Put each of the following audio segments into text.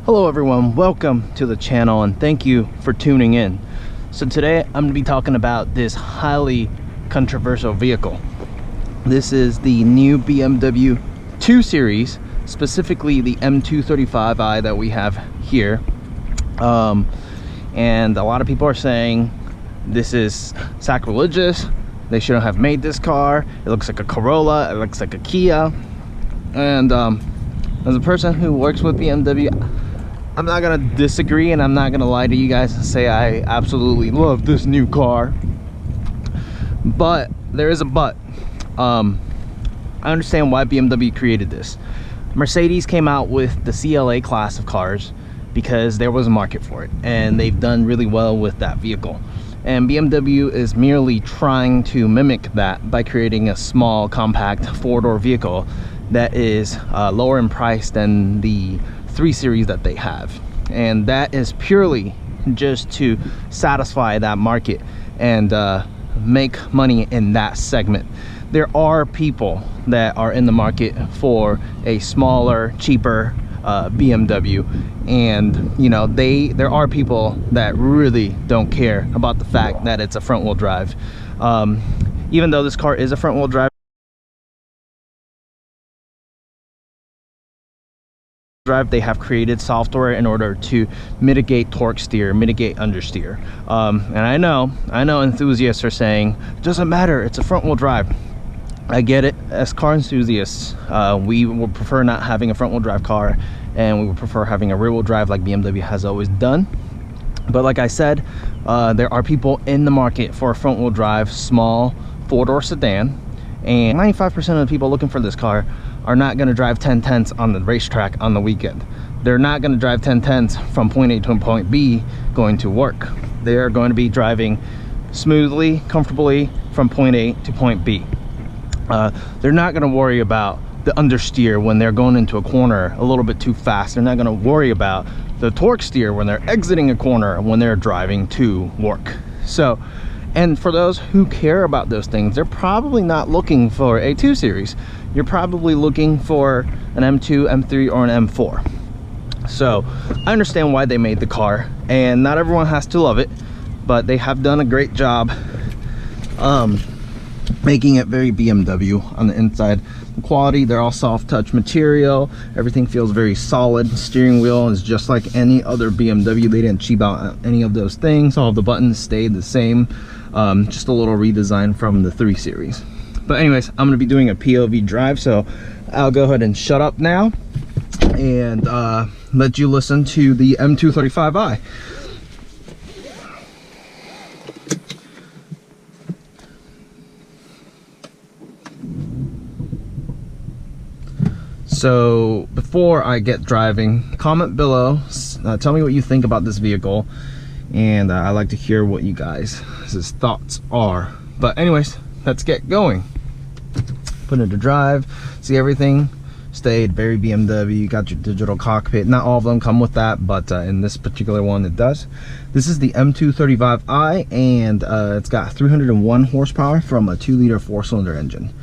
Hello everyone, welcome to the channel and thank you for tuning in. So today I'm going to be talking about this highly controversial vehicle. This is the new BMW 2 Series, specifically the M235i that we have here. And a lot of people are saying this is sacrilegious. They shouldn't have made this car. It looks like a Corolla, it looks like a Kia. And as a person who works with BMW, I'm not gonna disagree, and I'm not gonna lie to you guys and say I absolutely love this new car. But there is a but. I understand why BMW created this. Mercedes came out with the CLA class of cars because there was a market for it, and they've done really well with that vehicle. And BMW is merely trying to mimic that by creating a small, compact four-door vehicle that is lower in price than the 3 Series that they have, and that is purely just to satisfy that market and make money in that segment. There are people that are in the market for a smaller, cheaper BMW, and you know, there are people that really don't care about the fact that it's a front-wheel drive. Even though this car is a front-wheel drive, they have created software in order to mitigate torque steer, mitigate understeer. And I know enthusiasts are saying it doesn't matter, it's a front wheel drive. I get it. As car enthusiasts, we would prefer not having a front wheel drive car, and we would prefer having a rear wheel drive like BMW has always done. But like I said, there are people in the market for a front wheel drive small 4-door sedan, and 95% of the people looking for this car are not going to drive 10/10ths on the racetrack on the weekend. They're not going to drive 10/10ths from point A to point B going to work. They are going to be driving smoothly, comfortably from point A to point B. They're not going to worry about the understeer when they're going into a corner a little bit too fast. They're not going to worry about the torque steer when they're exiting a corner when they're driving to work. So, and for those who care about those things, they're probably not looking for a 2 Series. You're probably looking for an M2, M3, or an M4. So I understand why they made the car, and not everyone has to love it, but they have done a great job making it very BMW on the inside. The quality, they're all soft touch material. Everything feels very solid. The steering wheel is just like any other BMW. They didn't cheap out any of those things. All of the buttons stayed the same. Just a little redesign from the 3 Series. But anyways, I'm going to be doing a POV drive, so I'll go ahead and shut up now and let you listen to the M235i. So before I get driving, comment below, tell me what you think about this vehicle, and I'd like to hear what you guys' thoughts are. But anyways, let's get going. Put it to drive. See, everything stayed very BMW. You got your digital cockpit. Not all of them come with that, but in this particular one it does. This is the M235i, and it's got 301 horsepower from a 2-liter 4-cylinder engine.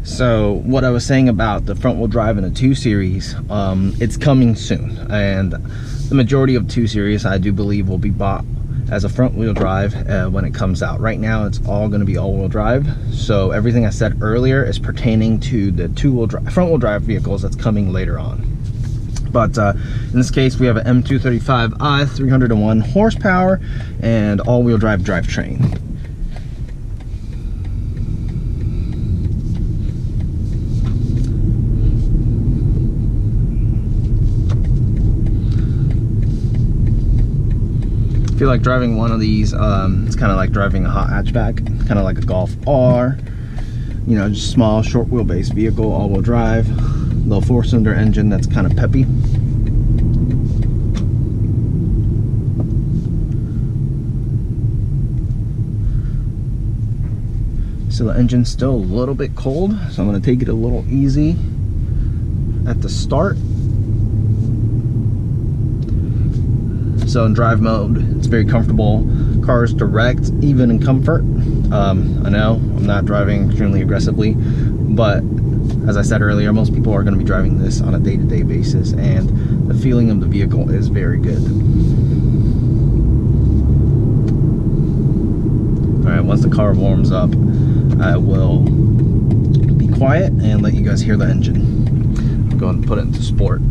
So what I was saying about the front wheel drive in a 2 Series, it's coming soon, and the majority of 2 Series I do believe will be bought as a front wheel drive when it comes out. Right now it's all going to be all wheel drive, so everything I said earlier is pertaining to the front wheel drive vehicles that's coming later on. But in this case we have an M235i, 301 horsepower, and all wheel drive drivetrain. I feel like driving one of these, it's kind of like driving a hot hatchback, kind of like a Golf R, you know, just small, short wheelbase vehicle, all-wheel drive, little 4-cylinder engine that's kind of peppy. So the engine's still a little bit cold, so I'm going to take it a little easy at the start. So in drive mode, it's very comfortable. Car is direct, even in comfort. I know I'm not driving extremely aggressively, but as I said earlier, most people are going to be driving this on a day-to-day basis, and the feeling of the vehicle is very good. Alright, once the car warms up, I will be quiet and let you guys hear the engine. I'll go and put it into sport.